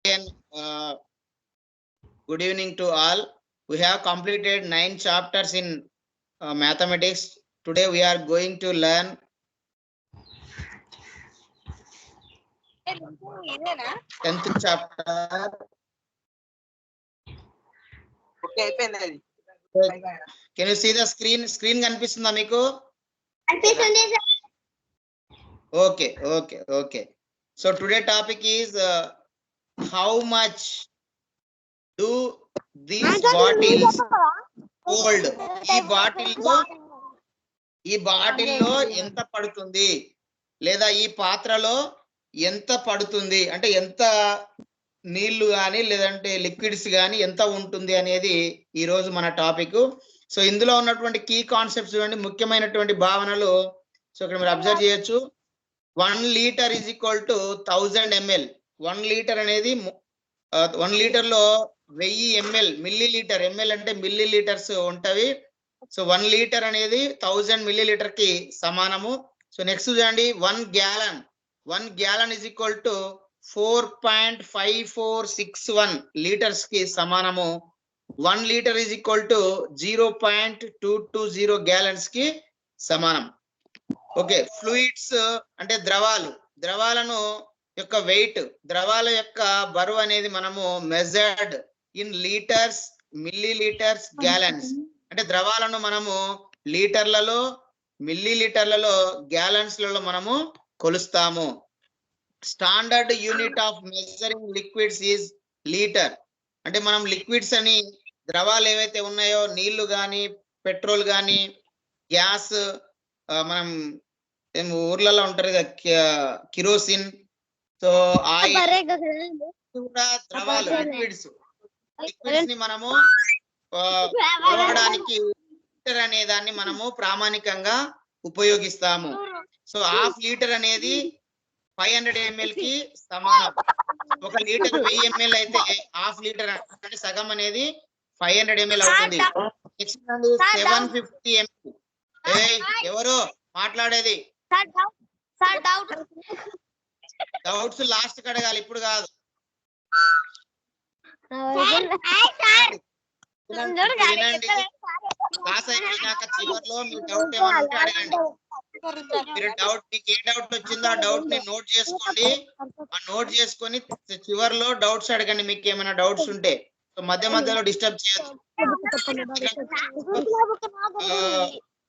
again, good evening to all. We have completed 9 chapters in mathematics. Today we are going to learn 10th chapter. Can you see the screen? Screen కనిపిస్తుందా మీకు? Okay. So today topic is how much do these bottles hold? ఈ బాటిల్లో ఎంత పడుతుంది లేదా ఈ పాత్రలో ఎంత పడుతుంది అంటే ఎంత నీళ్లు కానీ లేదంటే లిక్విడ్స్ కానీ ఎంత ఉంటుంది అనేది ఈ రోజు మన టాపిక్. సో ఇందులో ఉన్నటువంటి కీ కాన్సెప్ట్స్ చూడండి, ముఖ్యమైనటువంటి భావనలు. సో ఇక్కడ మీరు అబ్జర్వ్ చేయొచ్చు. 1 litre is equal to 1000 ml. 1 litre అనేది 1 లీటర్ లో 1000 ml, మిల్లీ లీటర్, ml అంటే మిల్లీ లీటర్స్ ఉంటవి. సో 1 లీటర్ అనేది 1000 మిల్లీ లీటర్ కి సమానము. సో నెక్స్ట్ చూడండి, 1 gallon is equal to 4.5461 litres కి సమానము. 1 litre is equal to 0.220 gallons కి సమానం. ఓకే, ఫ్లూయిడ్స్ అంటే ద్రవాలను యొక్క వెయిట్, ద్రవాల యొక్క బరువు అనేది మనము measured in litres, milli litres, gallons. అంటే ద్రవాలను మనము లీటర్లలో, మిల్లీ లీటర్లలో, గ్యాలన్స్లలో మనము కొలుస్తాము. Standard unit of measuring liquids is litre. అంటే మనం లిక్విడ్స్ అని ద్రవాలు ఏవైతే ఉన్నాయో, నీళ్లు కానీ, పెట్రోల్ కానీ, గ్యాస్, మనం ఊర్లలో ఉంటారు కదా కిరోసిన్, సో ఆయిల్ కూడా ద్రవాలు, లిక్విడ్స్ ని మనము కొలవడానికి లీటర్ అనే దాన్ని మనము ప్రామాణికంగా ఉపయోగిస్తాము. సో హాఫ్ లీటర్ అనేది 500 ml కి సమానం. 1 లీటర్ 1000 ml అయితే హాఫ్ లీటర్ అంటే సగం అనేది 500 ml అవుతుంది. Next 750 ml. ఎవరు మాట్లాడేది? డౌట్స్ లాస్ట్ కి అడగాలి, ఇప్పుడు కాదు. వినండి, క్లాస్ అయిపోయినాక చివరిలో మీ డౌట్ ఏమైనా ఉంటే అడగండి. మీరు మీకు ఏ డౌట్ వచ్చిందో ఆ డౌట్ ని నోట్ చేసుకోండి. ఆ నోట్ చేసుకొని చివరిలో డౌట్స్ అడగండి మీకు ఏమైనా డౌట్స్ ఉంటే. సో మధ్యలో డిస్టర్బ్ చేయొద్దు.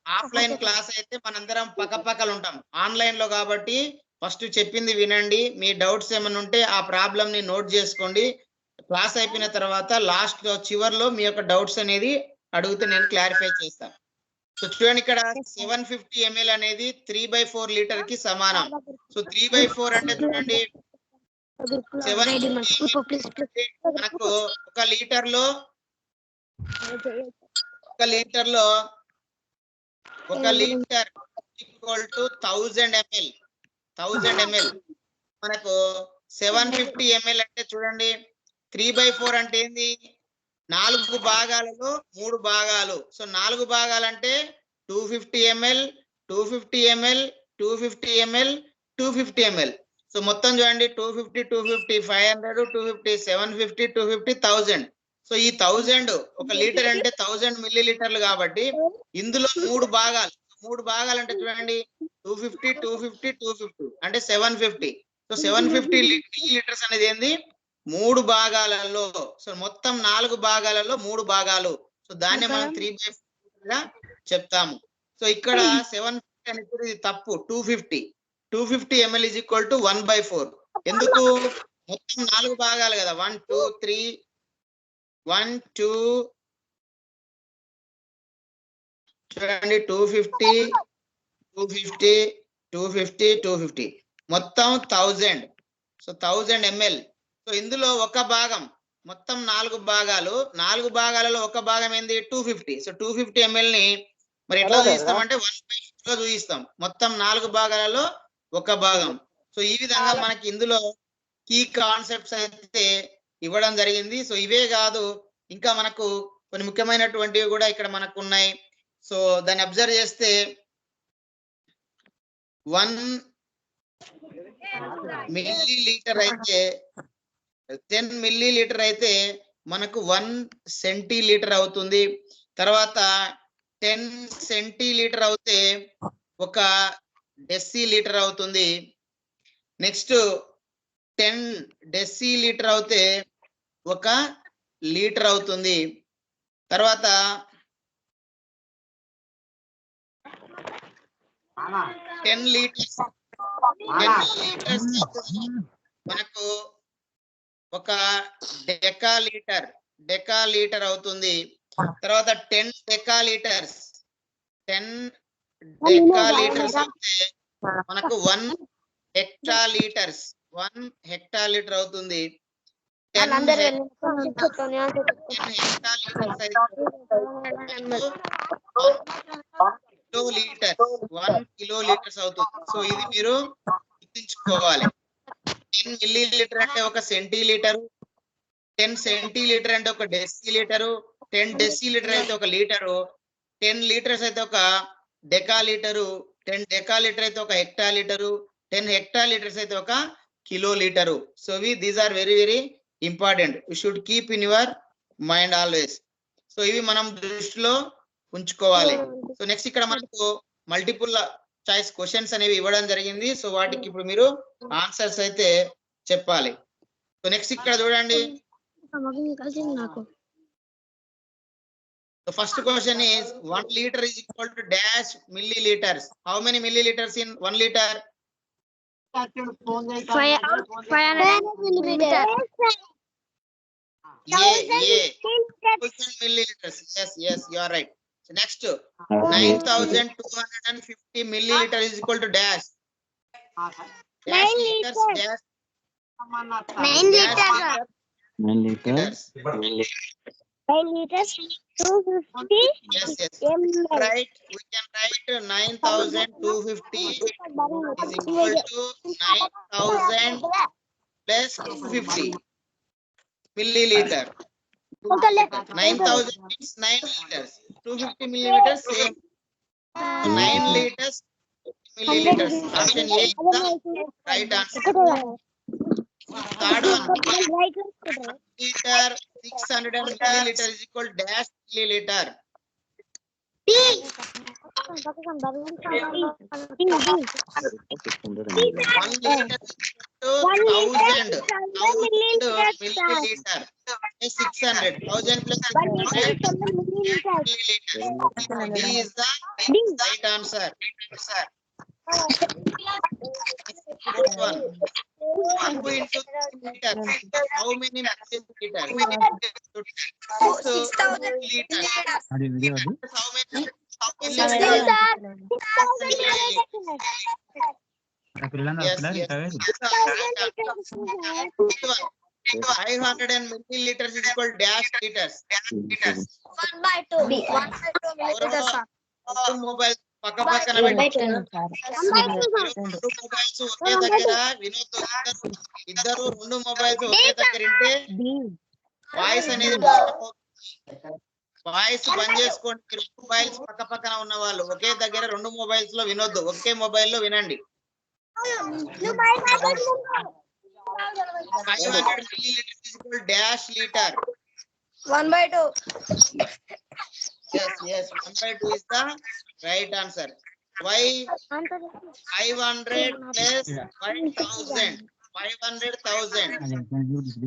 ఆఫ్లైన్ క్లాస్ అయితే మనందరం పక్కపక్కలు ఉంటాం. ఆన్లైన్ లో కాబట్టి ఫస్ట్ చెప్పింది వినండి. మీ డౌట్స్ ఏమైనా ఉంటే ఆ ప్రాబ్లమ్ ని నోట్ చేసుకోండి. క్లాస్ అయిపోయిన తర్వాత లాస్ట్ లో చివరిలో మీ యొక్క డౌట్స్ అనేది అడిగితే నేను క్లారిఫై చేస్తాను. సో చూడండి, ఇక్కడ 750 ml అనేది 3/4 లీటర్ కి సమానం. సో 3/4 అంటే చూడండి, 750 మనకు 1 లీటర్ లో 1 లీటర్ ఈక్వల్ టు 1000 ml. మనకు 750 ml అంటే చూడండి, 3/4 అంటే ఏంది? 4 భాగాలలో 3 భాగాలు. సో 4 భాగాలు అంటే 250 ml, 250 ml, 250 ml, 250 ml. So మొత్తం చూడండి, 250, 250, 500, 250, 750, 250, 1000. సో ఈ 1000 1 లీటర్ అంటే 1000 మిల్లీ లీటర్లు కాబట్టి ఇందులో 3 భాగాలు అంటే చూడండి, 250, 250, 250 అంటే 750. సో 750 మిల్లీ లీటర్స్ అనేది ఏంది? 3 భాగాలలో. సో మొత్తం 4 భాగాలలో 3 భాగాలు. సో దాన్ని మనం 3/4 గా చెప్తాము. సో ఇక్కడ 750 అనేది తప్పు. 250 ml ఈజ్ ఈక్వల్ టు 1/4. ఎందుకు? మొత్తం 4 భాగాలు కదా, 1 2 3 1 2 చూడండి, 250 250 250 250 మొత్తం 1000. So 1000 ml. సో ఇందులో ఒక భాగం, మొత్తం 4 భాగాలు, 4 భాగాలలో ఒక భాగం ఏంది? 250. సో 250 ml ని మరి ఎట్లా చూపిస్తాం అంటే 1/4 గా చూపిస్తాం. మొత్తం 4 భాగాలలో ఒక భాగం. సో ఈ విధంగా మనకి ఇందులో కీ కాన్సెప్ట్స్ అయితే ఇవ్వడం జరిగింది. సో ఇవే కాదు, ఇంకా మనకు కొన్ని ముఖ్యమైనటువంటివి కూడా ఇక్కడ మనకు ఉన్నాయి. సో దాన్ని అబ్జర్వ్ చేస్తే 1 మిల్లీ లీటర్ అయితే 10 మిల్లీ లీటర్ అయితే మనకు 1 సెంటీలీటర్ అవుతుంది. తర్వాత 10 సెంటీలీటర్ అవుతే 1 డెసిలీటర్ అవుతుంది. నెక్స్ట్ 10 డెసిలీటర్ అవుతే 1 లీటర్ అవుతుంది. తర్వాత 10 లీటర్స్ మనకు 1 డెకాలీటర్ అవుతుంది. తర్వాత 10 డెకాలీటర్స్ అయితే మనకు 1 హెక్టాలీటర్స్ అవుతుంది. 10 హెక్టాలీటర్స్ అయితే 1 కిలోలీటర్స్ అవుతుంది. సో ఇది మీరు గుర్తుంచుకోవాలి. 10 మిల్లీ లీటర్ అంటే 1 సెంటీలీటరు, 10 సెంటీలీటర్ అంటే 1 డెసిలీటరు, 10 డెసిలీటర్ అయితే 1 లీటరు, 10 లీటర్స్ అయితే 1 డెకాలీటరు, 10 డెకాలీటర్ అయితే 1 హెక్టాలీటరు, 10 హెక్టాలీటర్స్ అయితే 1 kilolitre. So these are very very important. You should keep in your mind always. So ఇవి మనం దృష్టిలో ఉంచుకోవాలి. సో నెక్స్ట్ ఇక్కడ మనకు మల్టిపుల్ చాయిస్ క్వశ్చన్స్ అనేవి ఇవ్వడం జరిగింది. సో వాటికి ఇప్పుడు మీరు ఆన్సర్స్ అయితే చెప్పాలి. సో నెక్స్ట్ ఇక్కడ చూడండి. The first question is 1 liter is equal to dash milliliters. How many milliliters in 1 liter? 500 milliliters. 1000 milliliters. Yes, you are right. So next, 9250 milliliter is equal to dash. Dash liters, dash. 9 liters. 9 liters. 9 liters. 250 Yes. ml. Right. We can write 9250 is equal to 9000 plus 250 milliliter. 9000 means 9 liters. 250 milliliters same. 9 liters milliliters. Option A is the right answer. Third one. 1 liter 600 milliliter is equal to dash milliliter. 1 liter to 1000 milliliter. 600. 1000 plus 600 milliliter. D is the right answer. Fourth one. 2 into 3 liters. How many milliliters? 6,000 liters. How many milliliters? 500 milliliters is equal to dash liters. 1/2 milliliters. Mobile పక్క పక్కన పెట్టి 2 mobiles ఒకే దగ్గర వినోద్ ఇద్దరు 2 mobiles ఒకే దగ్గర ఉంటే voice అనేది voice బంద్ చేసుకోండి. Mobiles పక్క పక్కన ఉన్న వాళ్ళు ఒకే దగ్గర 2 మొబైల్స్ లో వినొద్దు, ఒకే మొబైల్ లో వినండి. 500 milliliters is equal to dash liter. 1/2. Yes, 1/2 is the right answer. Why 500 plus 5000? 500,000.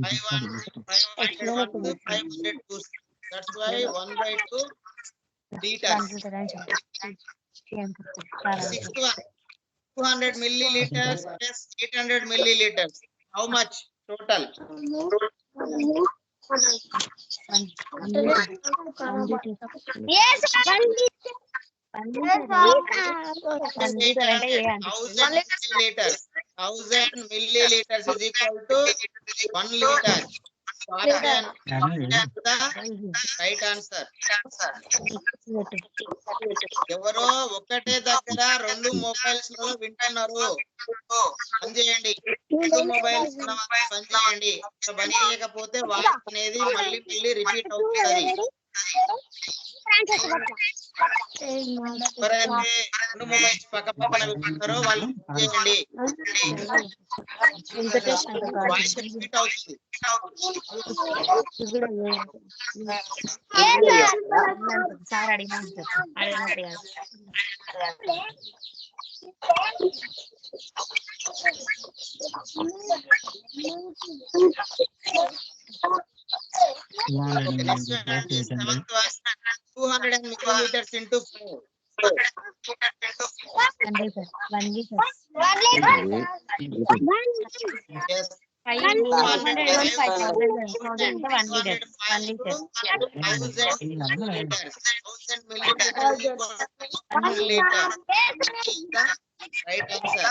500 that's why 1/2 liters. Sixth one, 200 milliliters plus 800 milliliters. How much total? Yes, 1 liter. 1000 milliliters is equal to 1 liter. Option the right answer. ఎవరో ఒకటే దగ్గర 2 mobiles లో వింటున్నారు, పని చేయండి. 2 mobiles పని చేయండి. పని చేయకపోతే వాయిస్ అనేది మళ్ళీ రిపీట్ అవుతుంది. ఎవరైతే రెండు మొబైల్స్ పక్క పక్కన పెట్టుకుంటారో వాళ్ళు చేయండి. వాయిస్ రిపీట్ అవుతుంది. సార్ అడిగినట్టు Next one is seventh one, 200 milliliters into 4. Yes. 500 milliliters. 1000 milliliters equal to 1 liter. Right answer.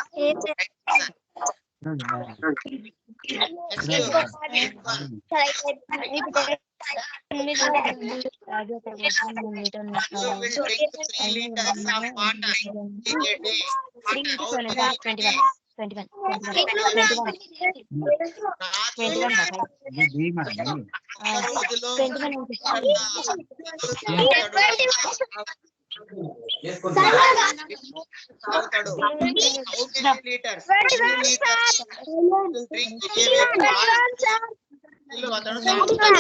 Next one. You will drink 3 liters of water in a day. How many days? 21. ఒక రోజులో తాగుతాడు. How many liters? అతను తాగుతాడు.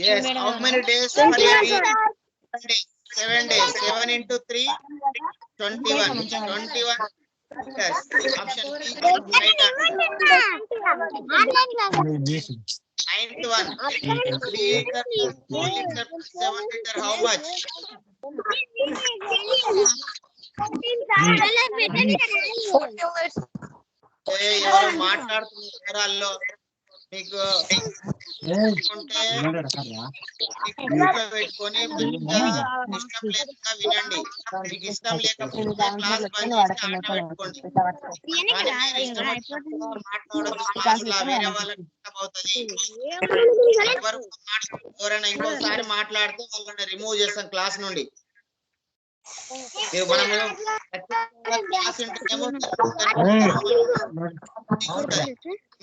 Yes. How many days? 7 days. 7 into 3, 21. 21 liters. Option B is right answer. Ninth one. 3 liter, 4 liter, 7 liter. How much? ఎవరు మాట్లాడుతున్నారు మీకు ఉంటే పెట్టుకొని ఇష్టం లేకుండా వినండి. మీకు ఇష్టం లేకపోతే క్లాస్ బంద్ చేసి ఆట పెట్టుకోండి. మాట్లాడదు క్లాస్ లా వేరే వాళ్ళకి ఇష్టం అవుతుంది. ఎవరైనా ఇంకోసారి మాట్లాడితే వాళ్ళని రిమూవ్ చేస్తాం క్లాస్ నుండి. మనము క్లాస్ ఏమో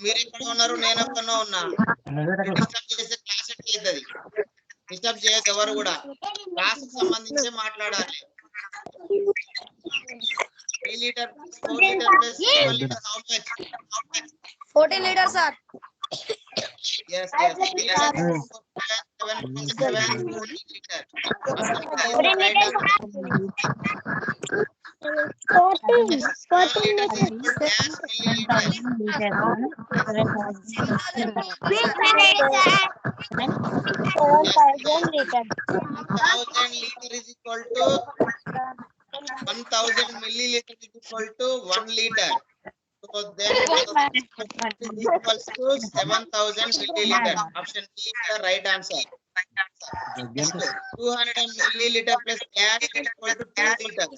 మీరు ఎక్కడ ఉన్నారు, నేను ఎక్కడో ఉన్నా. డిస్టర్బ్ చేసే క్లాస్ ఎట్లయితుంది? డిస్టర్బ్ చేయదు ఎవరు కూడా. క్లాస్ కి సంబంధించి మాట్లాడాలి. 3 liter, 4 liter plus 7 liter. How much? 14 liters, sir. Yes. 3 liter, 7 plus 7, 14 liter. 14 liters. 14 liters equal dash milliliters. 7,000 liters. 1000 liter is equal to 1000 milliliter is equal to 1 liter. So then it is equals to 7000 milliliter. Option B is the right answer. 200 milliliter plus gas is equal to 2 liters.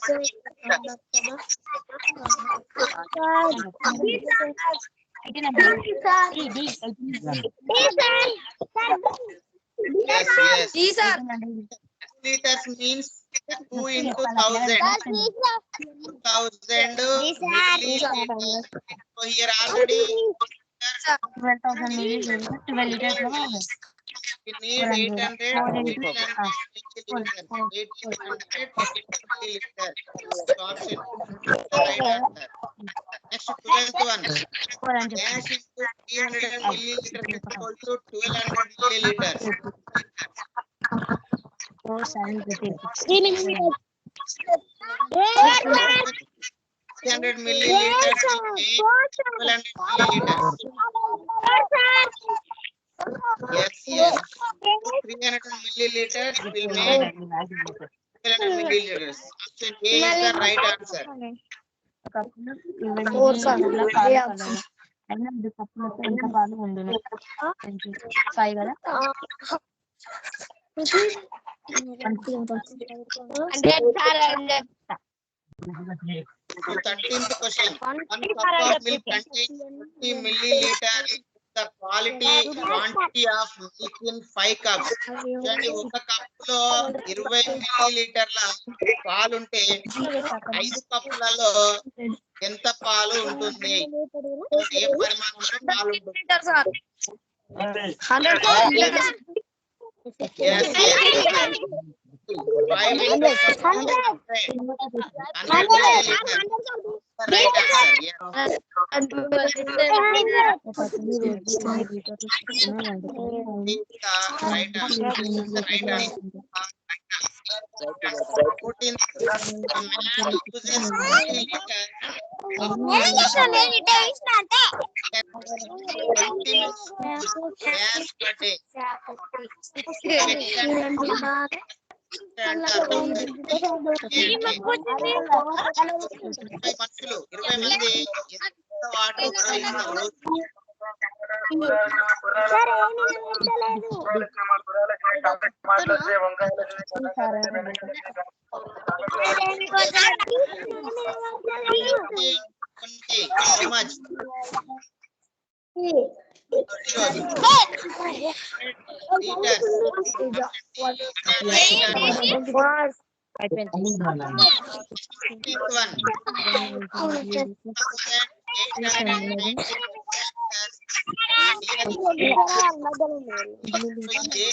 Yes. 2 liters means 2 into 1000. 2000 milliliters. So here already 12,000 milliliters. 12 liters. we need 800 milliliters. 800 milliliters. Option the right answer. Next 12th one. Dash into 300 milliliters is equal to 1200 milliliters. 300 milliliters will make 1200 milliliters. Yes. 300 milliliters will make 1200 milliliters. Option A is the right answer. ఎంత పాలు ఉండును 5 కదా 13th question. 1 cup of milk contains 50 milliliters. The quantity of milk in 5 cups. చూడండి ఒక cup లో 20 మిల్లీలీటర్ల పాలు ఉంటే 5 కప్పులలో ఎంత పాలు ఉంటుంది? ఏ పరిమాణంలో పాలు ఉంటుంది? Yes, yes. 5 into 100 milliliter. Right answer. Yes. Is the right answer. Is the right answer. 14th, a man uses 50 liter of 20 minutes gas per day. అంటారు. మనుషులు 20 మంది ఎంత వాటర్ ఉపయోగిస్తారు రోజు? How much?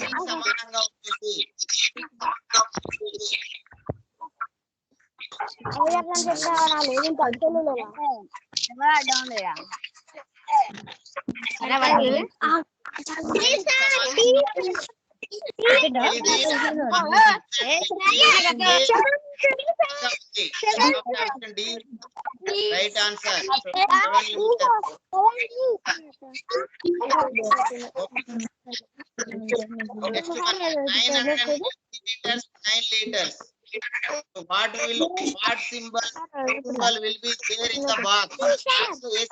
దేనికి సమానంగా ఉంటుంది? Right answer. Next one, 900 liters, 9 liters. So what symbol will be there in the box? So yes,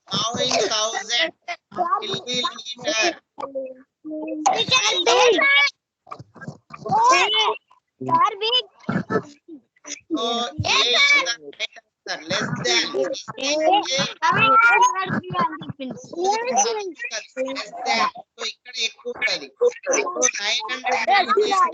now in 1000 milliliter. So A is the right answer, less than. Less than. So ఇక్కడ ఎక్కువ ఉంటది. So 900 milliliter.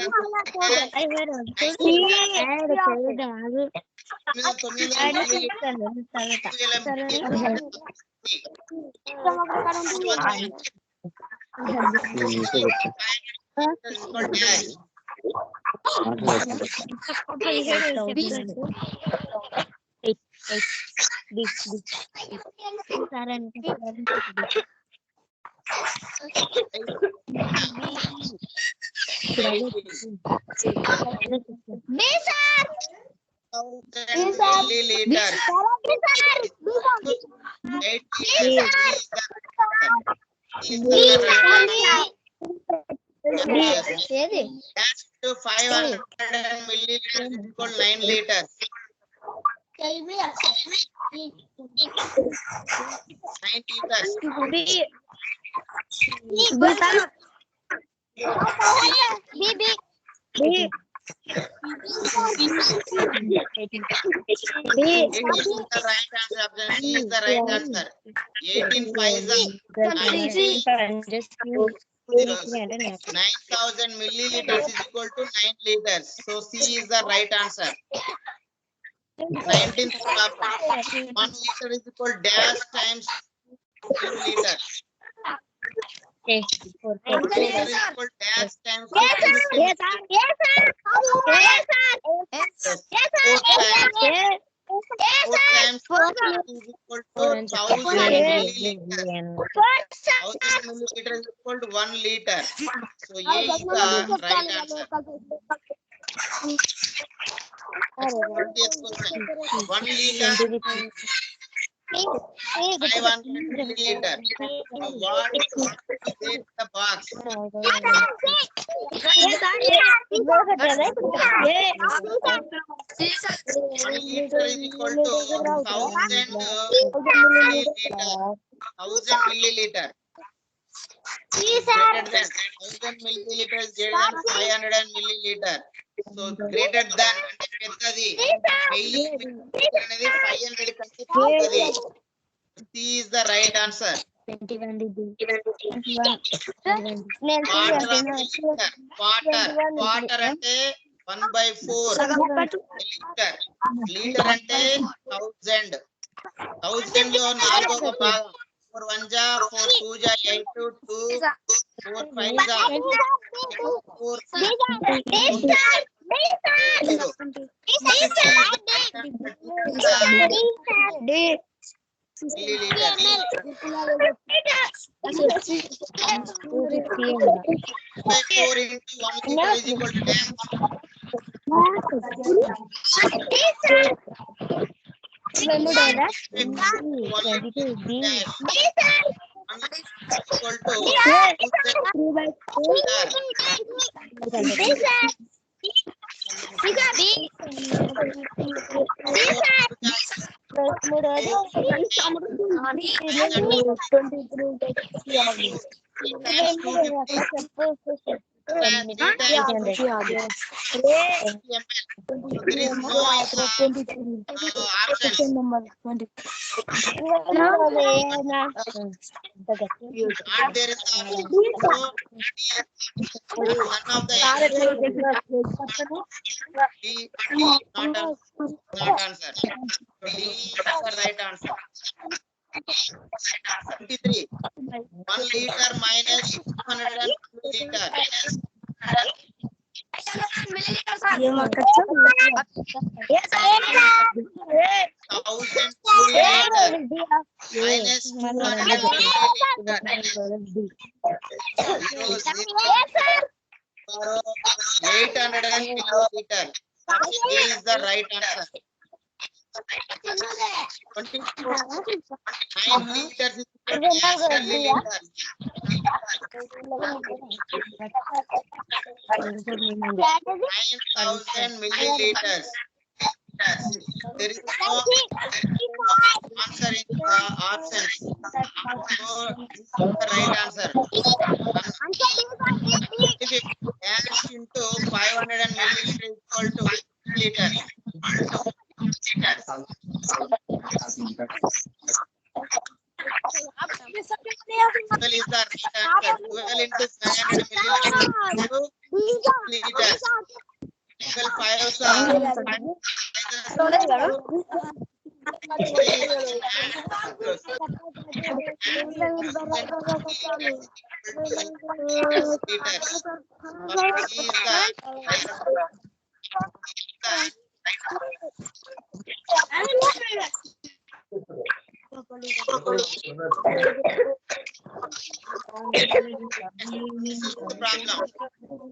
500 milliliters is equal 9 liters. 9 liters. Is the right answer. 18 5 9,000 milliliters is equal to 9 liters. So C is the right answer. 19th problem. 1 liter is equal dash times 2 liters. 1 liter is equal dash times 2 liters. 4 times 4 is equal to 1000 milliliters. 1000 milliliters is equal to 1 liter. So A is the right answer. 20th question. 1 liter, 500 milliliter. So what is in the box? 1 liter is equal to 1000 milliliter. 1000 milliliter. Greater than 1000 milliliter is greater than 500 milliliter. So greater than అంటే పెద్దది. 1000 milliliter అనేది 500 కంటే పెద్దది. C is the right answer. 21 water అంటే 1/4 litre. Litre అంటే 1000. 1000 లో 4వ భాగం. 4 1 జా 4 2 జా 8 2 4 5 జా 4 4 into 1 liter is equal to 10. 1 liter minus 250 liter. 1000 milliliter minus 200 milliliter. 800 milliliter. A is the right answer. 9 liters is gas milliliter. 9,000 milliliters. There is no answer in the options. So the right answer. Gas into 500 milliliter is equal to liter. Well, is the right answer. 12 into 500 milliliter is equal to liters. 12 5s are This is the problem.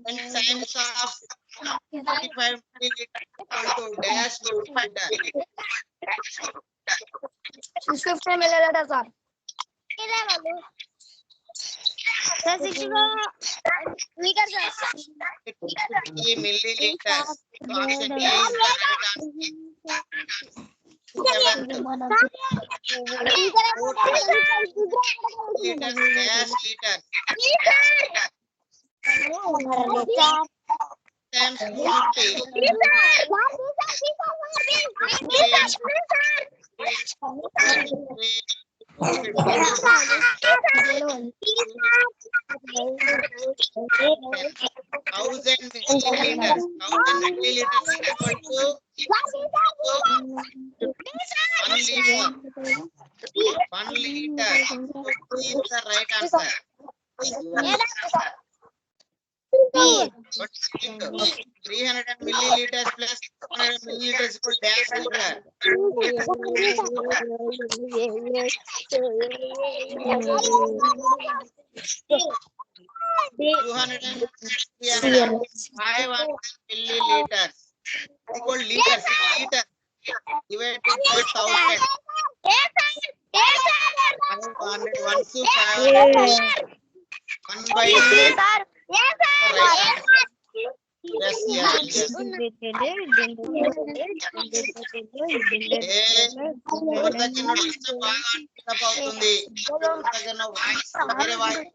When times of 45 milliliter equal to dash liter. 650 milliliters, sir. 64 liters, sir. 50 milliliters. So option A is the right answer. 7 liters dash liter times 1000 milliliters. 1000 milliliters is equal to 1 liter. 1 liter. So B is the right answer. What do you think? 300 milliliters plus 200 milliliters equal dash liter. 200 and 500 milliliters equal liters. Liter divided by 1000. 500 1 to 500. 1 by 2. Yes, yes, yes. ఎవరి దగ్గర నడిస్తే బాగా అర్థం అవుతుంది. ఎవరి దగ్గర voice వేరే voice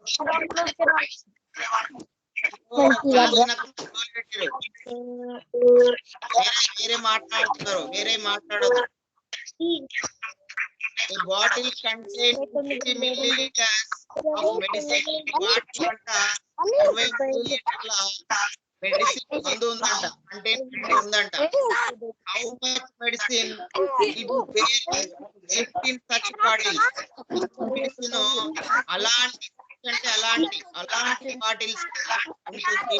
వేరే మాట్లాడుతున్నారు, వేరే మాట్లాడదు. A bottle contains 50 milliliters of medicine. Bottle అంట 20 milliliters మెడిసిన్ మందు ఉందంట. కంటైన్మెంట్ ఉందంట. How much medicine it where in such bottles. Medicine అలాంటి అంటే అలాంటి బాటిల్స్ ఉంటుంది.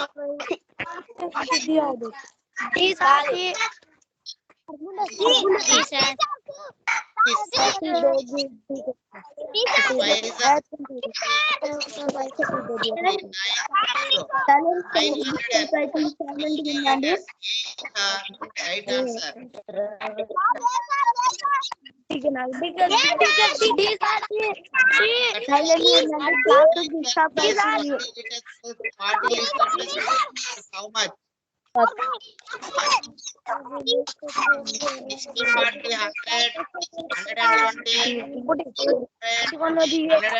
Right answer. How much? 60 40 100 120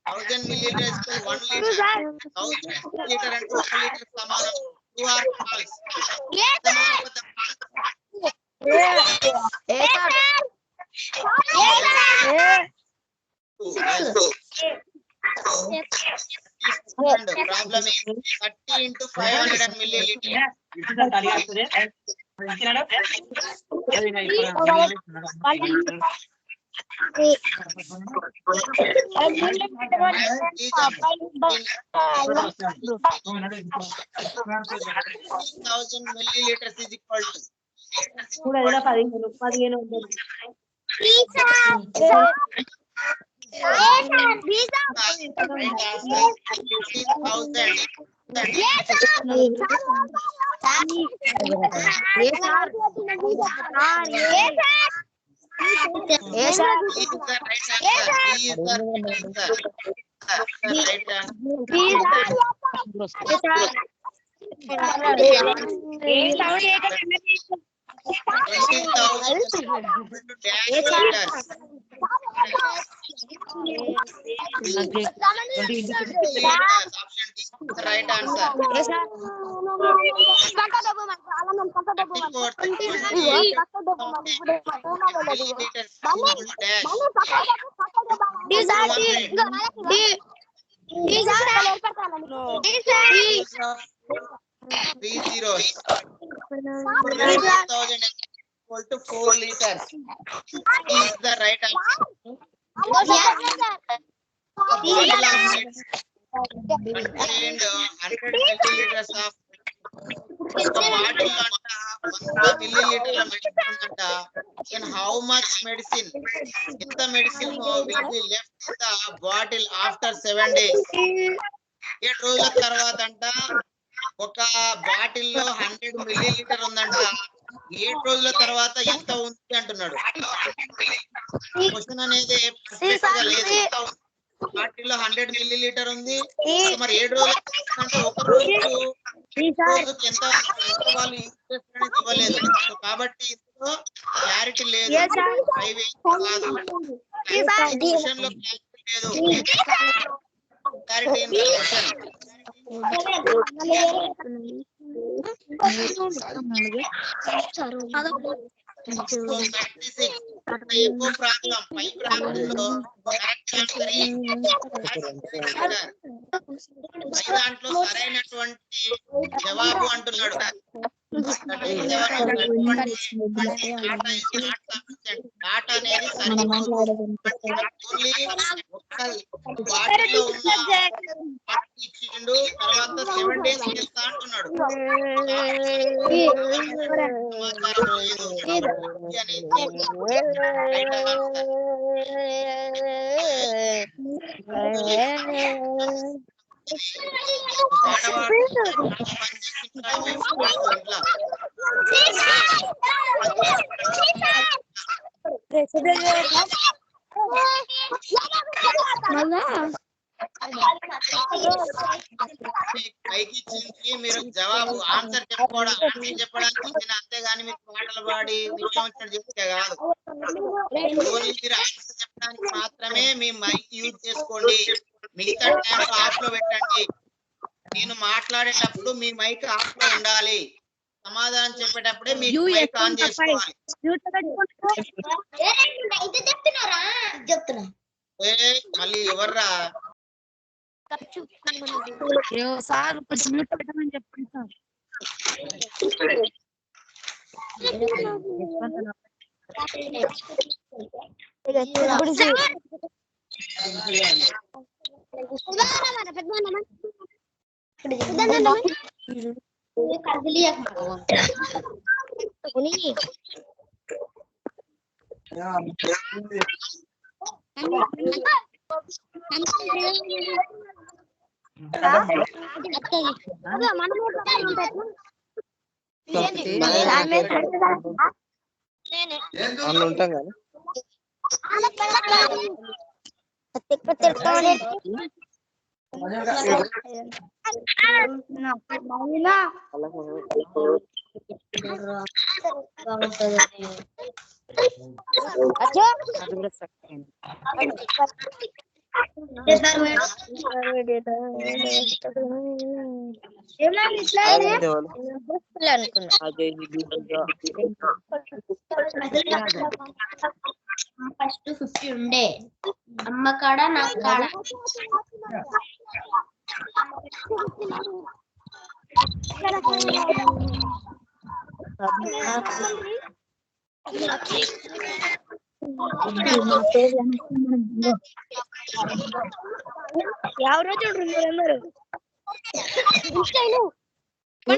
1000 milliliters to 1 liter. 1000 liter and 1 liter సమానం. 2 are false. Problem is 30 into 500 milliliter. Milliliters is equal to right answer. Three zeros. 4,000 equal to 4 liters. Is the right answer. Contained 100 milliliters of bottle milliliter medicine. Then how much medicine? If the medicine will be left in the bottle after 7 days. 7 రోజుల తర్వాత అంట ఒక bottle లో 100 milliliter ఉందంట. 7 రోజుల తర్వాత ఎంత ఉంది అంటున్నాడు. క్వశ్చన్ అనేది పర్ఫెక్ట్ గా లేదు. బాటిల్లో 100 milliliter ఉంది. మరి 7 రోజులు అంటే ఒక రోజుకి ఎంత వాళ్ళు ఇవ్వలేదు. కాబట్టి ఇందులో క్లారిటీ లేదు. కాదు క్వశ్చన్ లో క్లారిటీ లేదు. Clarity in question. దాంట్లో సరైనటువంటి జవాబు అంటున్నాడు. డాటా అనేది బాటిల్లో ఉన్న ఇచ్చిండు. తర్వాత 7 days చేస్తా అంటున్నాడు. పైకి ఇచ్చింది మీరు జవాబు ఆన్సర్ చెప్పడానికి నేను అంతేగాని మీకు పాటలు పాడి విషయం వచ్చినట్టు చెప్తే కాదు. ఓన్లీ మీరు ఆన్సర్ చెప్పడానికి మాత్రమే మీ మైక్ యూజ్ చేసుకోండి. మిగతా టైం ఆఫ్ లో పెట్టండి. నేను మాట్లాడేటప్పుడు మీ మైక్ ఆఫ్ లో ఉండాలి. సమాధానం చెప్పేటప్పుడే మీకు మైక్ ఆన్ చేసుకోవాలి. చెప్తున్నా మళ్ళీ ఎవర్రా సార్ కొంచెం మ్యూట్ పెట్టమని చెప్పండి సార్. ఉంటాం కదా ఫస్ట్ 50 ఉండే అమ్మ కాడ నాకు కాడ ఎవరో చూడండి అందరూ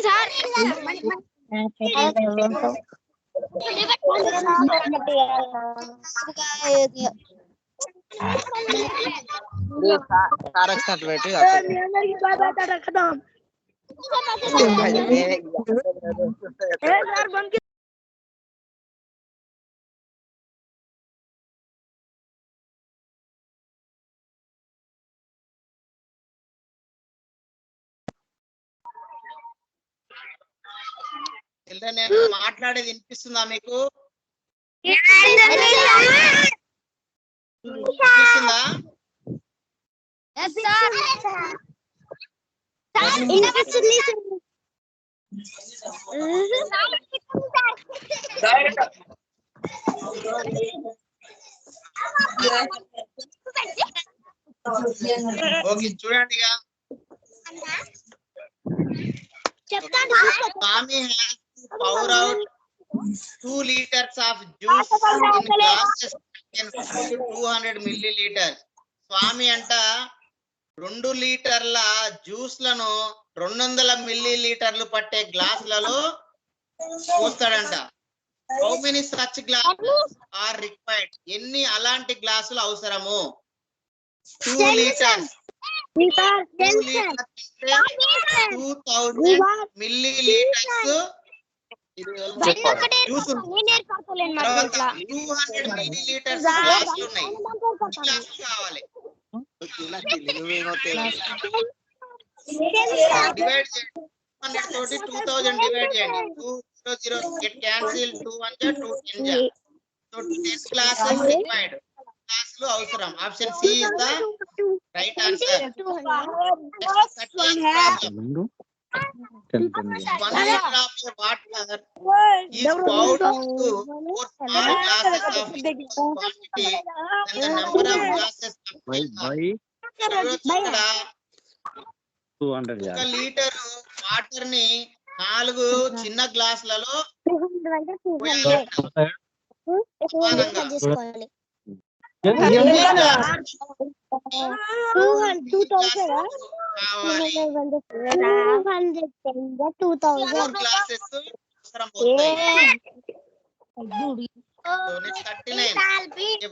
సార్ పెట్టి నేను మాట్లాడేది వినిపిస్తుందా మీకు? వినిపిస్తుందా? ఓకే చూడండి ఇక Swami has to pour out 2 liters of juice in glasses and 200 milliliters. స్వామి అంట 2 లీటర్ల జ్యూస్ లను 200 మిల్లీలీటర్లు పట్టే గ్లాసులలో పోస్తాడంట. How many such glasses are required? ఎన్ని అలాంటి గ్లాసులు అవసరము? 2 లీటర్స్ 2000 milliliters జ్యూస్ 200 milliliters గ్లాసులు ఉన్నాయి. గ్లాసులు కావాలి. డివైడ్ చేయండి 200 తోటి 2000 డివైడ్ చేయండి. 200 get cancel 2 1 2 10 so 10 glasses required. గ్లాసులు అవసరం. Option C is the right answer. 1 liter of water is poured into 4 small glasses of equal quantity and the number of glasses ఇక్కడ 1 లీటర్ వాటర్ ని 4 చిన్న గ్లాసులలో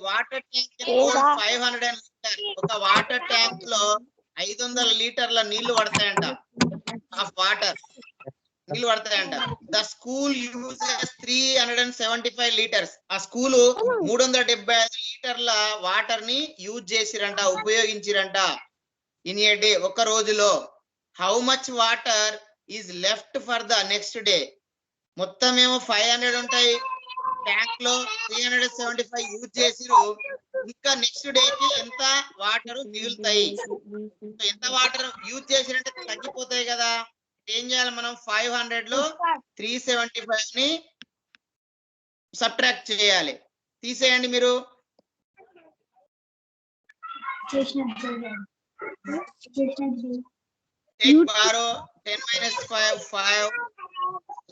water tank 500 ఒక water tank లో 500 లీటర్ల నీళ్లు పడతాయంట. Of water నీళ్లు పడతాయంట. The school uses 375 litres. ఆ స్కూలు 375 లీటర్ల వాటర్ ని యూజ్ చేసిరంట, ఉపయోగించిరంట. ఇన్ ఏ డే, ఒక రోజులో. How much water is left for the next day? మొత్తం ఏమో 500 ఉంటాయి ట్యాంక్ లో, 375 యూజ్ చేసిరు. ఇంకా నెక్స్ట్ డే కి ఎంత వాటర్ మిగులుతాయి? ఎంత వాటర్ యూజ్ చేసిరంటే తగ్గిపోతాయి కదా. ఏం చేయాలి మనం 500 లో 375 ని సబ్ట్రాక్ట్ చేయాలి. తీసేయండి మీరు. Take borrow 10 minus 5 5.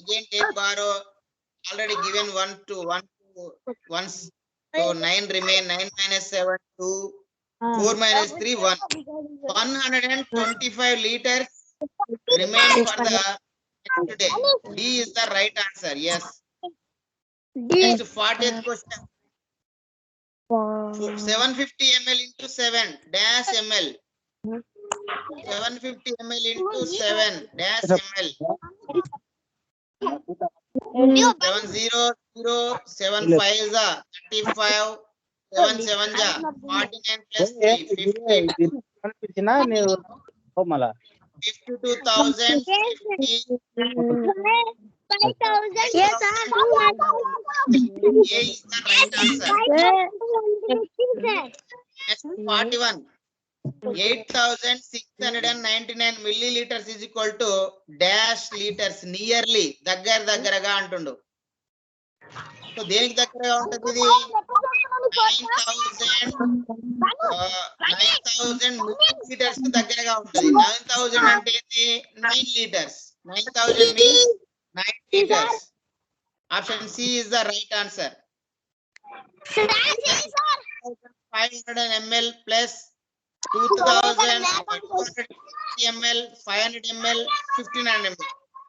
Again take borrow. Already given 1 to 1 to 1. So 9 remain. 9 minus 7 2. 4 minus 3 1. 125 liters remain for the next day. D is the right answer. Yes. Next 40th question. 750 ml into 7 dash ml. 750 ml into 7 dash ml. 70075 is 35. 77 is 49 plus 3 50. అనిపించినా నేను మళ్ళా 52,000 50. Yes, sir. A is the right answer. Next 41. 8,699 milliliters is equal to dash liters. Nearly దగ్గరగా అంటుండు. So దేనికి దగ్గరగా ఉంటుంది ఇది? 9,000 milliliters కు దగ్గరగా ఉంటుంది. 9,000 అంటే ఏంటి? 9 liters. 9,000 means 9 liters. Option C is the right answer. 500 ml plus 2,000 ml, 500 ml, 1,500 ml.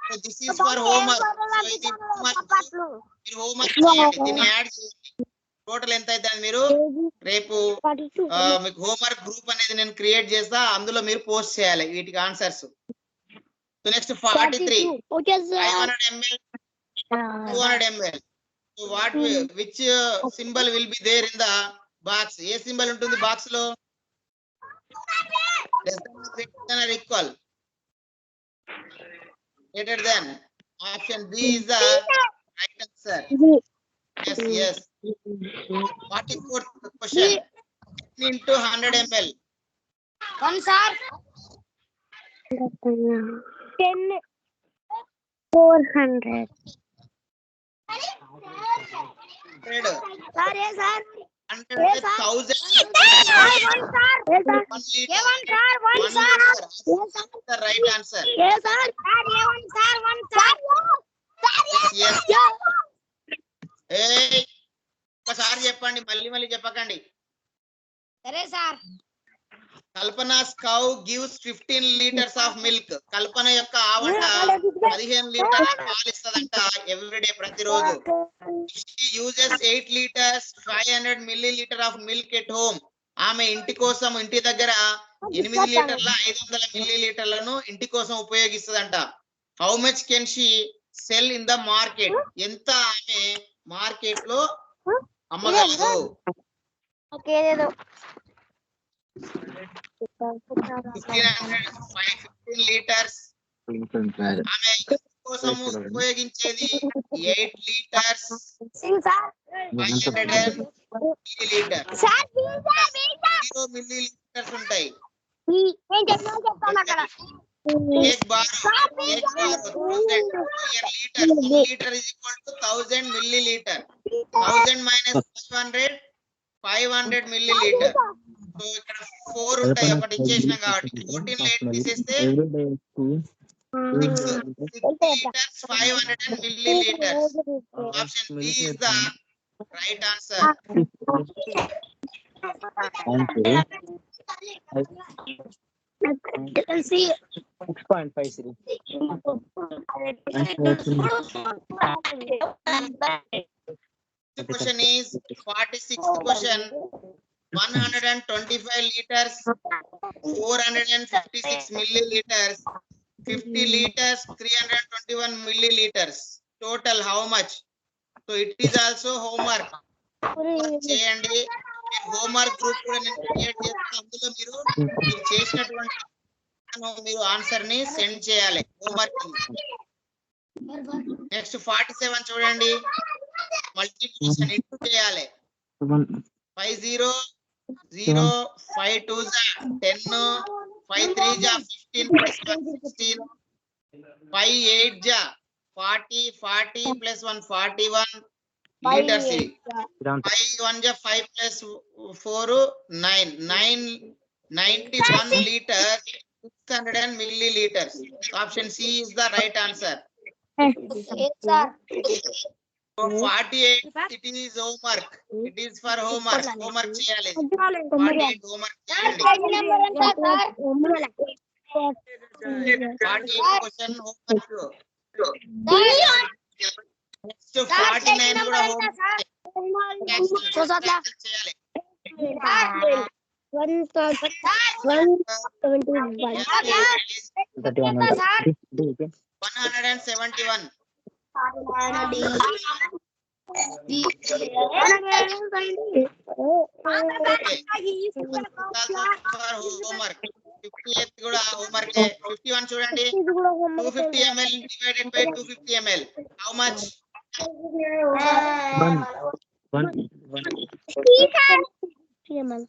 So this is for homework. So ఇది మీరు homework చేయండి. దీన్ని యాడ్ చేయండి. టోటల్ ఎంత అవుతుంది మీరు రేపు మీకు హోంవర్క్ గ్రూప్ అనేది నేను క్రియేట్ చేస్తా, అందులో మీరు పోస్ట్ చేయాలి వీటికి answers. So next 43. 500 ml, 200 ml. So what which symbol will be there in the box? A symbol ఉంటుంది బాక్స్ లో? Less than, greater than or equal? Greater than. Option B is the right answer. Yes, yes. 44th question. 10 into 100 ml. 1 sir. 10 400. 100. Sir, yes sir. 100 Yes, sir. 1,000. Yes sir. Yes sir. 1 liter. Yes sir. 1 1 sir. liter. Yes sir. The right answer. Yes sir. Yes sir. 1 sir. Yes. Yes. Hey, ఒకసారి చెప్పండి, మళ్ళీ చెప్పకండి. సరే sir. Kalpana's cow gives 15 liters of milk. Kalpana యొక్క ఆవట 15 లీటర్ల పాలు ఇస్తదంట ఎవ్రీడే, ప్రతిరోజు. She uses 8 liters 500 milliliter of milk at home. ఆమె ఇంటి దగ్గర 8 లీటర్ల 500 మిల్లీలీటర్లను ఇంటి కోసం ఉపయోగిస్తదంట. How much can she sell in the market? ఎంత ఆమె మార్కెట్ లో అమ్మగలదు? ఓకే ఏదో 15 లీటర్స్. ఆమె కోసం ఉపయోగించేది 8 లీటర్స్ 500 మిల్లీలీటర్. 0 మిల్లీలీటర్స్ ఉంటాయి. एक बार 1000 liter. 1 liter is equal to 1000 milliliter. 1000 minus 500 milliliter. So ఇక్కడ 4 ఉంటాయి, ఒకటి ఇచ్చేసినాం కాబట్టి 14 8 తీసేస్తే 6 liters 500 milliliters. Option B is the right answer. See 6.53. The question is 46th question. 125 liters, 456 milliliters, 50 liters, 321 milliliters. Total how much? So it is also homework. చేయండి. Homework group కూడా నేను create చేస్తాను, అందులో మీరు చేసినటువంటి మీరు ఆన్సర్ ని సెండ్ చేయాలి హోంవర్క్. నెక్స్ట్ 47 చూడండి. మల్టిప్లికేషన్ ఇంటూ చేయాలి. 5 0 0 5 2 10 5 3 15 plus 1 16 5 8 ja 40 plus 1 41 liters ఇది. 5 1 ja 5 plus 4 9 91 liters 600 milliliters. Option C is the right answer. So 48 it is homework. It is for homework. Homework చేయాలి. 48 homework చేయండి. 48 question homework. Next 49 కూడా homework చేయాలి. 171. Homework 58 కూడా homework. 51 చూడండి. 250 ml divided by 250 ml. How much? 50 ml.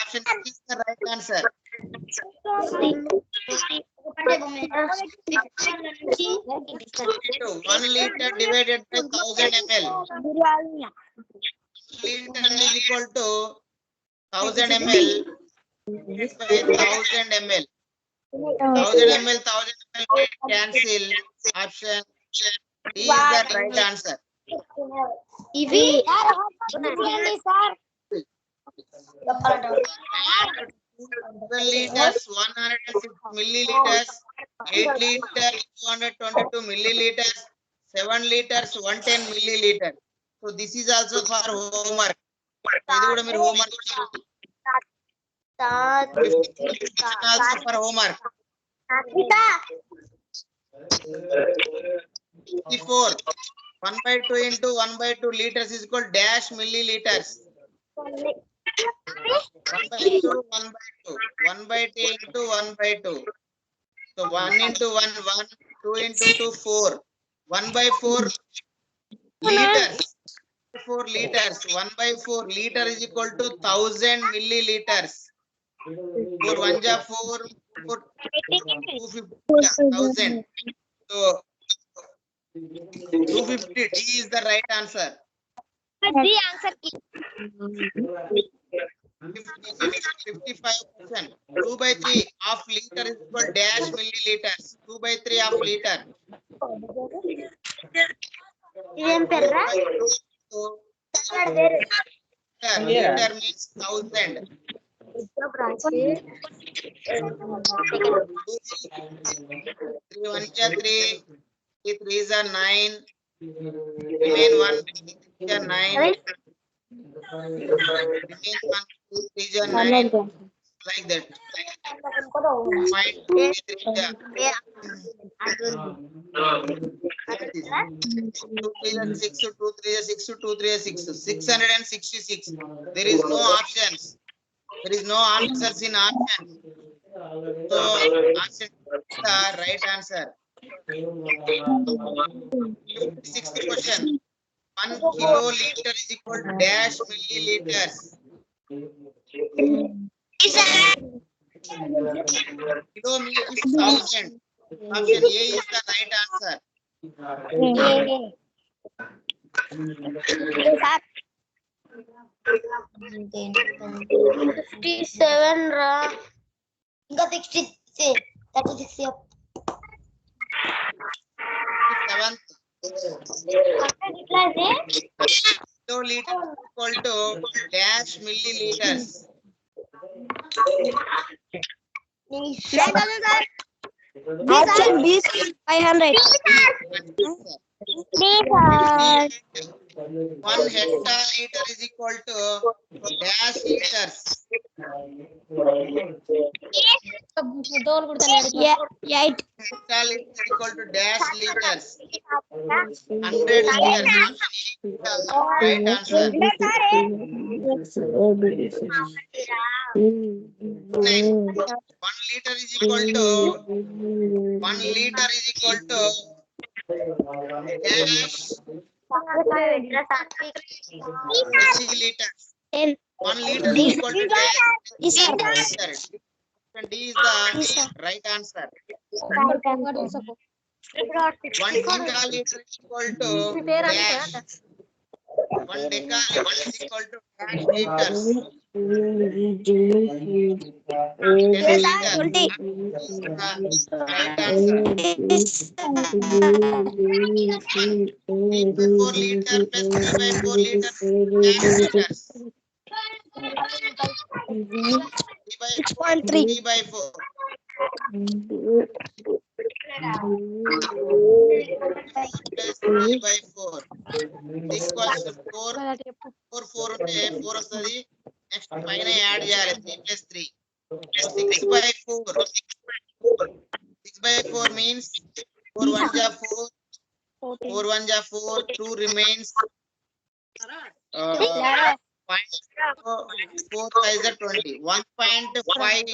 Option C is the right answer. 1 liter divided by 1000 ml. Liter is equal to 1000 ml by 1000 ml. 1000 ml cancel. Option D is the right answer. 12 liters 106 milliliters, 8 liters 222 milliliters, 7 liters 110 milliliters. So this is also for homework. ఇది కూడా మీరు homework చేయండి. Also for homework. 54 1/2 into 1/2 liters is equal dash milliliters. 1/2 1/2 1/2 into 1/2. So 1 into 1 1, 2 into 2 4. 1/4 liters. 4 liters. 1/4 liter is equal to 1000 milliliters. 4 1 ja 4 4 250 1000. So 250 D is the right answer. 55%. 2/3 of liter is equal dash milliliters. 2/3 of liter. Liter means 1000. 3 1 ja 3. 3 is a 9. Remain 1 is a 9. Remain 1 2 is a 9. Like that. 5 2 3 is a 6 2 3 is 6 2 3 is 6 666. There is no options. There is no answers in options. So option is the right answer. 56th question. 1 kiloliter is equal to dash milliliters. Kilo means 1000. Option A is the right answer. Seventh. Kiloliter is equal to dash milliliters. Option B 500. 1 hectoliter is equal to dash liters. 8. Hectoliter is equal to dash liters. 100 liters. Right answer. 9. 1 liter is equal to 1 liter is equal to dash 60 liters. 1 liter is equal to 10 liter. D is the right answer. 1 decaliter is equal to dash. 1 decaliter is equal to dash liters. 10 liters is the right answer. 3/4 liter plus 3/4 liter dash liters. 3/4. plus 3/4 equals to 4. 4 ఉంటే 4 వస్తుంది. Next పైన add చేయాలి 3 plus 3. So 6/4. 6/4 means 4 1 ja 4. 4 1 ja 4. 2 remains. 4 5 is 20. 1.5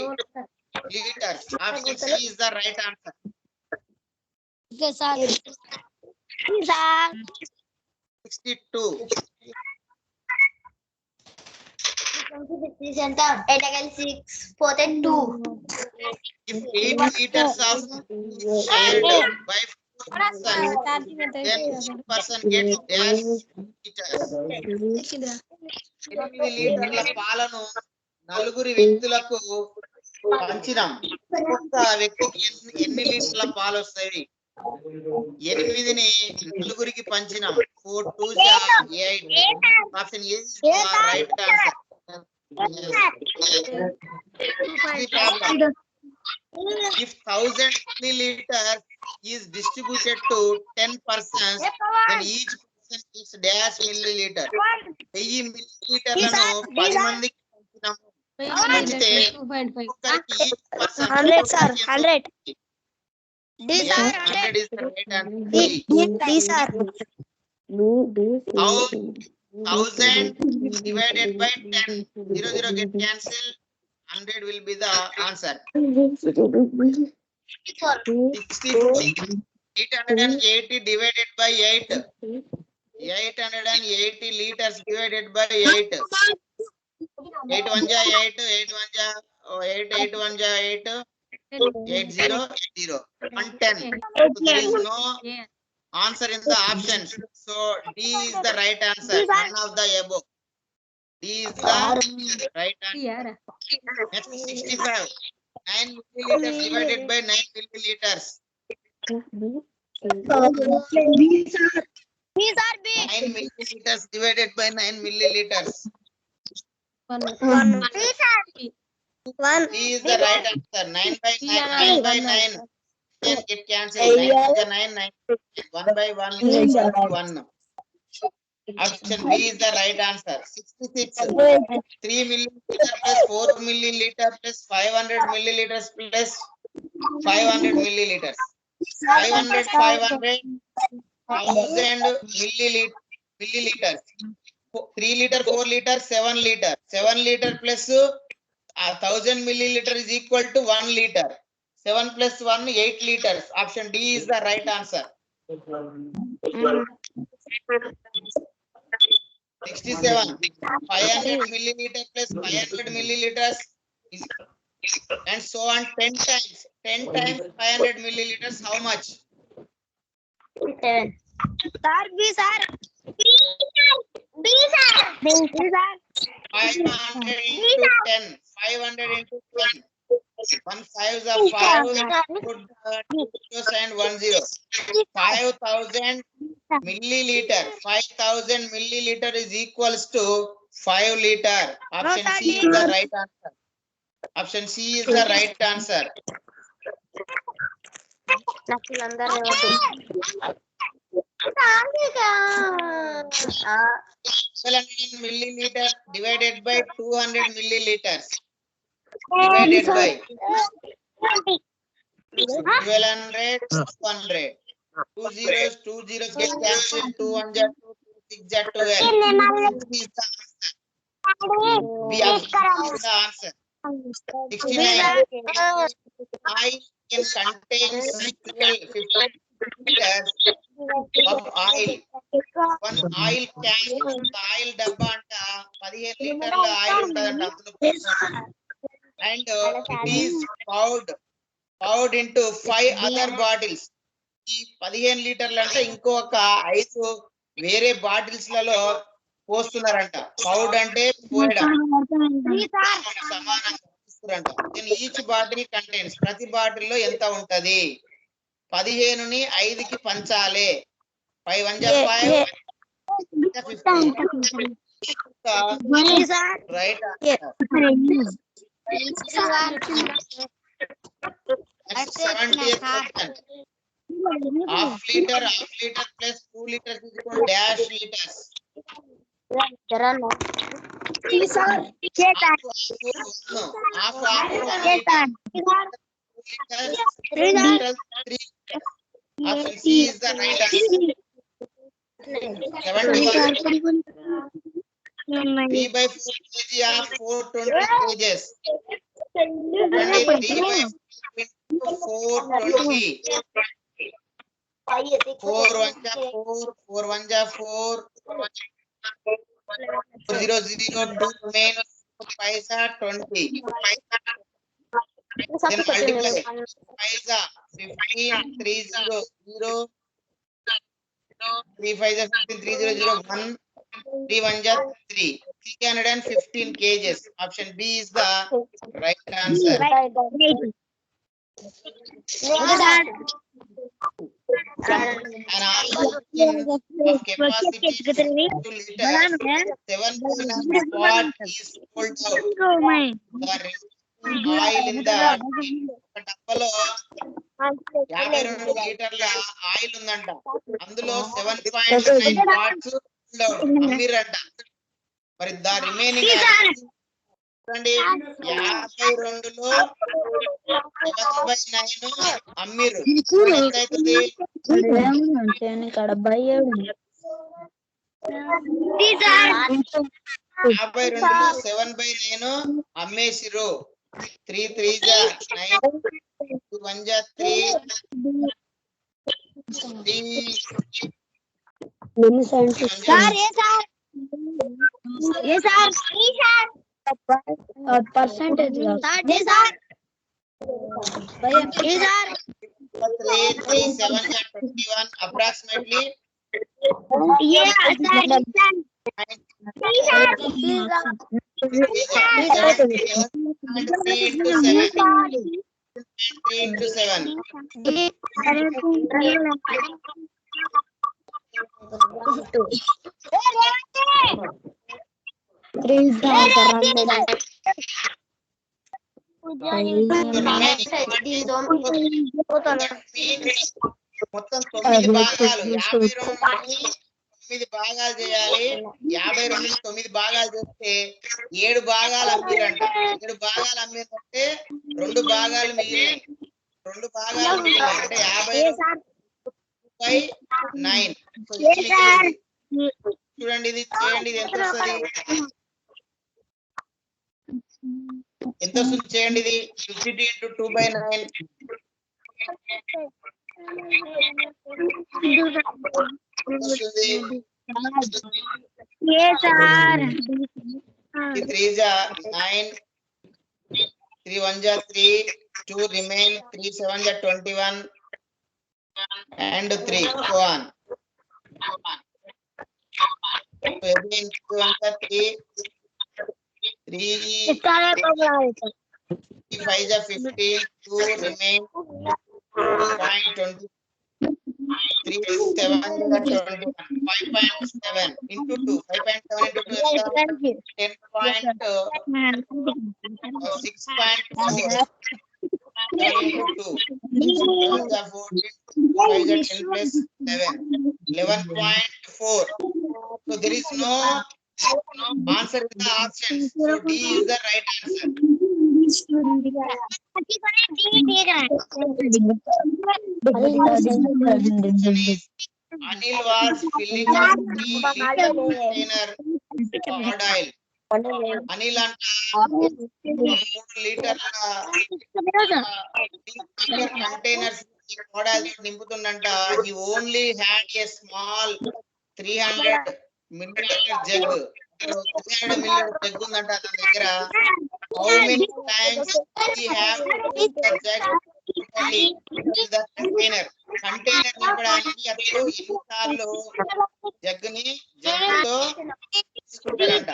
liters. Option C is the right answer. Okay, sir. 62. 8 again 6, 4 and 2. If 8 liters of milk shared by 4 persons, then each person gets dash liters. 8 లీటర్ల పాలను నలుగురి వ్యక్తులకు పంచినాం. ఒక్కొక్క వ్యక్తికి ఎన్ని లీటర్ల పాలు వస్తాయి? 8ని నలుగురికి పంచినాం. 4 2 8. Option A is the right answer. If 1000 milliliters is distributed to 10 persons, then each person gets dash milliliter. 1000 milliliterలను 10 మందికి పంచినాము. పంచితే ఒక్కొక్కరికి each person 100 sir, 100. D sir, 100 is the right answer. D sir. How 1000 divided by 10, 0 get cancelled. 100 will be the answer. 64. 880 divided by 8. 880 liters divided by 8. 8 1 ja 8. 8 1 ja 8. 8 1 ja 8. 8 0 0. 110. So there is no answer in the options. So D is the right answer. None of the above. D is the right answer. Next 65. 9 milliliters divided by 9 milliliters. 9 milliliters divided by 9 milliliters. 1. D is the right answer. 9 by 9. 9 by 9. Can get cancelled. 9 is the 9. 9. 1 by 1 is equal to 1. Option B is the right answer. 66. 3 milliliter plus 4 milliliter plus 500 milliliters plus 500 milliliters. 500 500 1000 milliliters. 3 liter 4 liter 7 liter. 7 liter plus 1000 milliliter is equal to 1 liter. 7 plus 1 8 liters. Option D is the right answer. 67. 500 milliliter plus 500 milliliters is, and so on 10 times. 10 times 500 milliliters. How much? 7. Sir, B sir. B sir. B sir. 500 into 10. 500 into 10. 1 5s are 5. Put zeros and 1 0. 5000 milliliter. 5000 milliliter is equals to 5 liter. Option C is the right answer. Option C is the right answer. 1200 milliliter divided by 200 milliliters. Divided by 1200 200. 2 zeros, 2 zeros get cancelled. 2 1 ja 2, 2 6 ja 12. This is the answer. We have the answer. 69. Oil can contain 50 liters of oil. One oil can oil డబ్బా అంట 15 లీటర్ల oil ఉంటదంట అందులో. And it is పౌడ్ into 5 other bottles. ఈ 15 లీటర్లు అంటే ఇంకొక 5 వేరే బాటిల్స్ లలో పోస్తున్నారంట. పౌడ్ అంటే పోయడం, సమానంగా పోస్తున్నారంట. ఈచ్ బాటిల్ కంటైన్స్, ప్రతి బాటిల్లో ఎంత ఉంటది? 15ని 5కి పంచాలి. 5 1 5 right. 70th question. Half liter plus 2 liters is equal to dash liters. Option C is the right answer. 71. 3/4 kg of 420 kgs. 3/4 420. 4 1 4 1 4 0 0 2 main paisa 20. Then multiply paisa 15 3 0 0 3 5 15 3 0 0 1 3 1 3 315 kgs. Option B is the right answer. An oxygen of capacity 2 liters, 7.9 watt is pulled out. The remaining oil in the డబ్బాలో 52 లీటర్ల oil ఉందంట. అందులో 7.9 watts pulled out అమ్మిరంట. మరి the remaining చూడండి, 52లో 7/9 అమ్మిరు. ఎంత అవుతుంది? 52లో 7/9 అమ్మేసిరు. 3 3 9 2 1 3 percentage 3 7 21 approximately. Into 7. మొత్తం 9 భాగాలు. 9 భాగాలు చేయాలి. 52 9 భాగాలు చేస్తే 7 భాగాలు అమ్మిరంట. 7 భాగాలు అమ్మిరంటే 2 భాగాలు మిగిలినాయి. 2 భాగాలు మిగిలినాయి అంటే 52/9. చూడండి, ఇది చేయండి. ఇది ఎంత వస్తుంది? ఎంత వస్తుంది చేయండి. ఇది 52 into 2/9. వస్తుంది 3 9 3 1 3 2 remain 3 7 21 and 3 so on. So again 2 1 3 3 5 15 2 remain 2.20 3 7 21 5.7 into 2 5.7 into 2 is 10.6.4 into 2 14 5 10 plus 7 11.4. So there is no answer in the options. So D is the right answer. Anil was filling a 3-liter container hot oil. Anil anta 3 లీటర్ల containers hot oil నింపుతుందంట. He only had a small 300 milliliter jug. 300 milliliter jug ఉందంట అతని దగ్గర. How many times we have the jug totally in the container? Container నింపడానికి అతను ఎన్నిసార్లు జగ్గుని జగ్గుతో తీసుకుంటాడంట.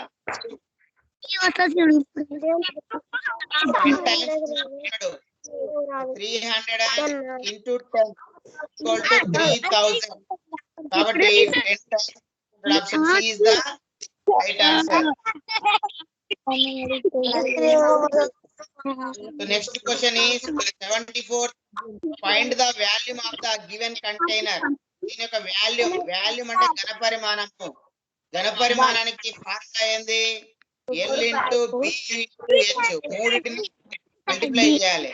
10 times తీసుకుంటాడు. 300 into 10 equal to 3000. కాబట్టి 10 times option C is the right answer. So next question is 74. Find the volume of the given container. దీని యొక్క volume అంటే ఘనపరిమాణము. ఘనపరిమాణానికి formula ఏంది? L into B into H. మూడింటిని మల్టిప్లై చేయాలి.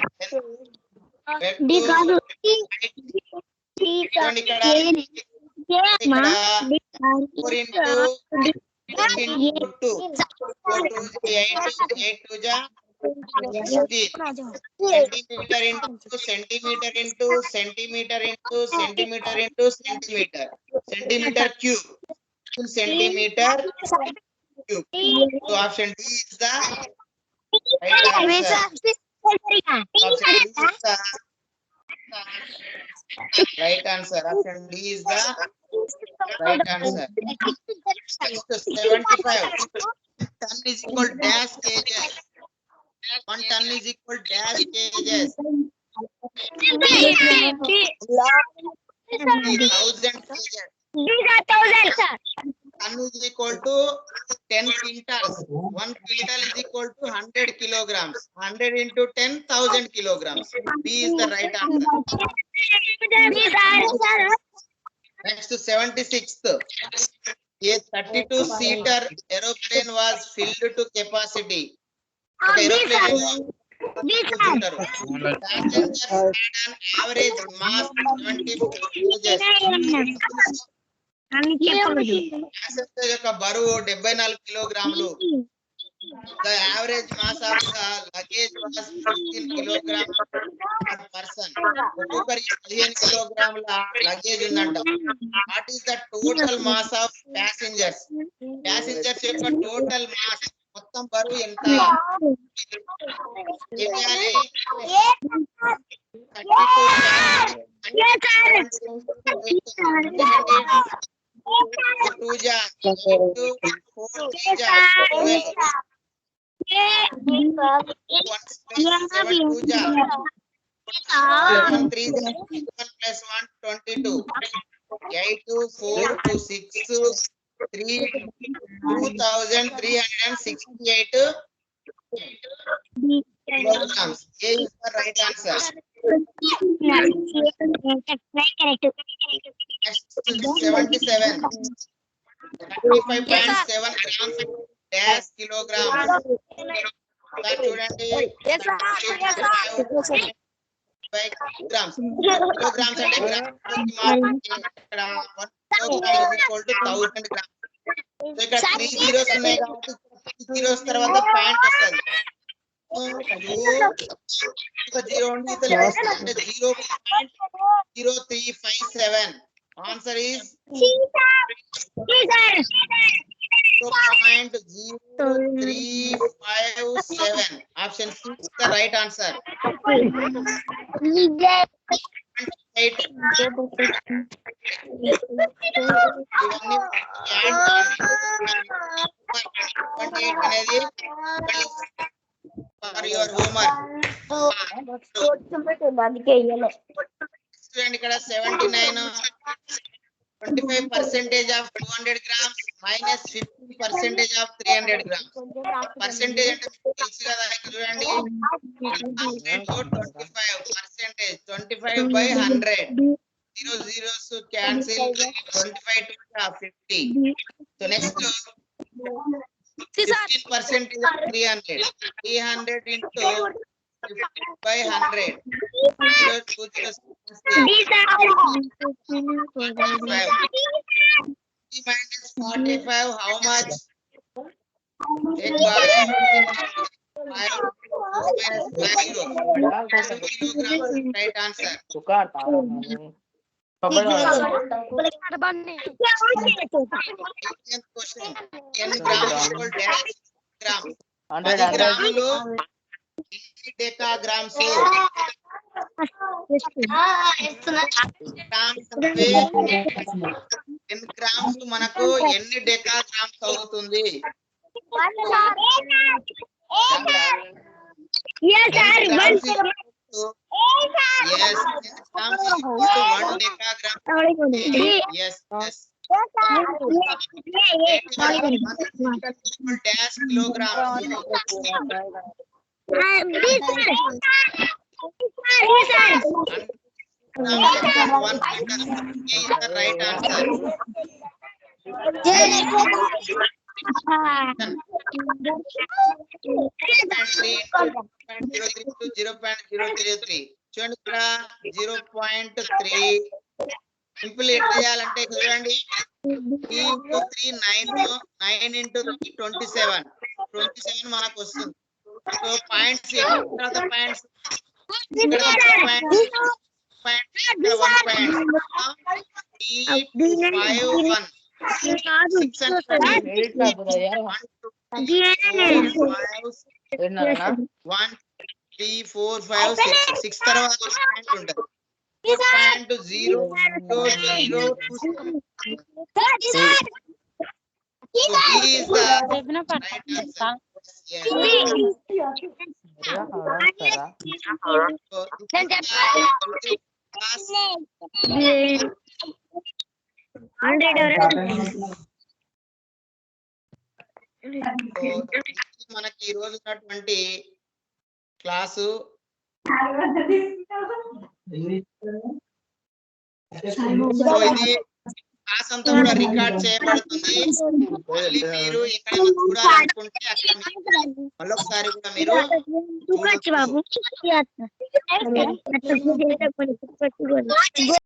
ఇక్కడ 4 into 2 8 to the 16. Centimeter into centimeter into centimeter into centimeter. Centimeter cube. Centimeter cube. So option D is the right answer. Option D is the right answer. Option D is the right answer. Next 75. Ton is equal dash kgs. 1 ton is equal dash kgs. 1000 kgs. Ton is equal to 10 quintals. 1 quintal is equal to 100 kilograms. 100 into 10, 1000 kilograms. B is the right answer. Next to 76th. A 32-seater aeroplane was filled to capacity. Okay, aeroplane passengers had an average mass 74 kgs. Passenger యొక్క బరువు 74 కిలోగ్రాములు. The average mass of the luggage was 15 kilograms per person. ఒక్కొక్కరికి 15 కిలోగ్రాముల luggage ఉందంట. What is the total mass of passengers? Passengers యొక్క total mass మొత్తం బరువు ఎంత? చేయాలి 32 ja 4 ja 12 1 ja 1 3 1 plus 1 22 8 4 to 6 3 2368 kilograms. A is the right answer. Next 77. 35.7 grams dash kilograms. చూడండి grams. Kilograms అంటే ఇక్కడ 1 kilogram is equal to 1000 grams. So ఇక్కడ 3 zeros ఉన్నాయి కాబట్టి 3 zeros తర్వాత పాయింట్ వస్తుంది. ఒక 0 ఉండి ఇతలు అంటే 0.0357. Answer is 0.0357. Option C is the right answer. 8. అనేది for your homework. Student ఇక్కడ 79 25% of 200 grams minus 50% of 300 grams. Percentage అంటే మీకు తెలుసు కదా, ఇక్కడ చూడండి 25 by 100. 0 zeros cancel, 25 to 50. So next 15% is 300. 300 into 50 by 100. 0 2 zeros minus 45, how much? एक बार 5 minus 0. Kilograms, right answer. Question 10 grams equal dash grams. 100 10 గ్రాములు ఎన్ని డెకాగ్రామ్స్? గ్రామ్స్ అంటే 10 గ్రామ్స్ మనకు ఎన్ని డెకాగ్రామ్స్ అవుతుంది? Yes, 10 grams is equal to 1 decagram. Yes. Dash kilograms. One liter is the right answer. 0.003 చూడండి ఇక్కడ 0.3 simple ఎట్లా చేయాలంటే చూడండి 3 into 3 9 into 3 27 మనకు వస్తుంది. సో పాయింట్స్ తర్వాత పాయింట్స్ ఇక్కడ 6 తర్వాత పాయింట్ ఉంటుంది. 0 మనకి ఈ రోజు ఉన్నటువంటి క్లాసు సో ఇది క్లాస్ అంతా కూడా రికార్డ్ చేయబడుతుంది. మళ్ళీ మీరు ఎక్కడైనా చూడాలనుకుంటే అక్కడ మళ్ళొకసారి కూడా మీరు చూడొచ్చు.